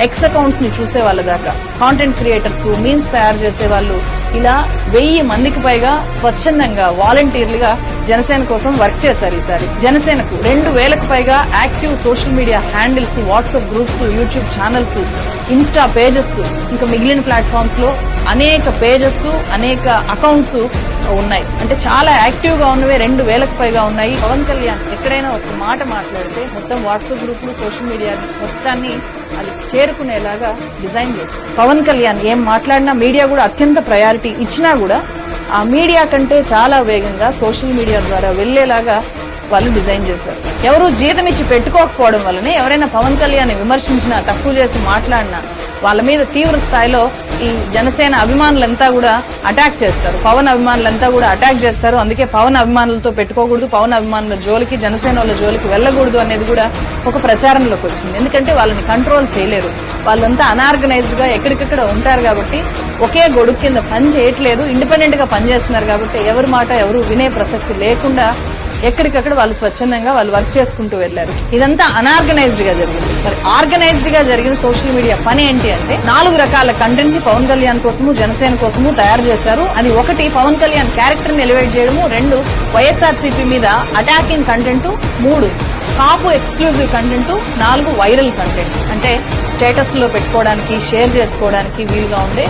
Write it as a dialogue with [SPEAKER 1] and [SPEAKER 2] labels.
[SPEAKER 1] X accounts ని చూసే వాళ్ళ దాకా కాంటెంట్ క్రియేటర్స్, మీమ్స్ తయారు చేసే వాళ్ళు, ఇలా 1000 మందికి పైగా స్వచ్ఛందంగా వాలంటీర్లుగా జనసేన కోసం వర్క్ చేశారు. ఈసారి జనసేనకు 2000కు పైగా active social media handles, WhatsApp groups, YouTube channels, Insta pages, ఇంకా మిగిలిన ప్లాట్ఫామ్స్ లో అనేక పేజెస్, అనేక అకౌంట్స్ ఉన్నాయి. అంటే చాలా యాక్టివ్ గా ఉన్నవే 2000కు పైగా ఉన్నాయి. పవన్ కళ్యాణ్ ఎక్కడైనా ఒక మాట మాట్లాడితే మొత్తం వాట్సాప్ గ్రూపులు, సోషల్ మీడియా మొత్తాన్ని అది చేరుకునేలాగా డిజైన్ చేశారు. పవన్ కళ్యాణ్ ఏం మాట్లాడినా మీడియా కూడా అత్యంత ప్రయారిటీ ఇచ్చినా కూడా ఆ మీడియా కంటే చాలా వేగంగా సోషల్ మీడియా ద్వారా వెళ్లేలాగా వాళ్ళు డిజైన్ చేశారు. ఎవరు జీతం ఇచ్చి పెట్టుకోకపోవడం వల్లనే ఎవరైనా పవన్ కళ్యాణ్ విమర్శించినా, తక్కువ చేసి మాట్లాడినా వాళ్ళ మీద తీవ్ర స్థాయిలో ఈ జనసేన అభిమానులంతా కూడా అటాక్ చేస్తారు. పవన్ అభిమానులంతా కూడా అటాక్ చేస్తారు. అందుకే పవన్ అభిమానులతో పెట్టుకోకూడదు, పవన్ అభిమానుల జోలికి, జనసేన వాళ్ళ జోలికి వెళ్లకూడదు అనేది కూడా ఒక ప్రచారంలోకి వచ్చింది. ఎందుకంటే వాళ్ళని కంట్రోల్ చేయలేరు. వాళ్ళంతా అనార్గనైజ్డ్ గా ఎక్కడికక్కడ ఉంటారు కాబట్టి, ఒకే గొడుగు కింద పని చేయట్లేదు, ఇండిపెండెంట్ గా పనిచేస్తున్నారు కాబట్టి ఎవరి మాట ఎవరు వినే ప్రసక్తి లేకుండా ఎక్కడికక్కడ వాళ్ళు స్వచ్ఛందంగా వాళ్ళు వర్క్ చేసుకుంటూ వెళ్లారు. ఇదంతా అనార్గనైజ్డ్ గా జరిగింది. మరి ఆర్గనైజ్డ్ గా జరిగిన సోషల్ మీడియా పని ఏంటి అంటే 4 రకాల కంటెంట్ ని పవన్ కళ్యాణ్ కోసము, జనసేన కోసము తయారు చేశారు. అది 1 పవన్ కళ్యాణ్ క్యారెక్టర్ ని ఎలివేట్ చేయడము, 2 వైఎస్ఆర్సీపీ మీద అటాకింగ్ కంటెంట్, 3 కాపు ఎక్స్క్లూజివ్ కంటెంట్, 4 వైరల్ కంటెంట్. అంటే స్టేటస్ లో పెట్టుకోవడానికి, షేర్ చేసుకోవడానికి వీలుగా ఉండే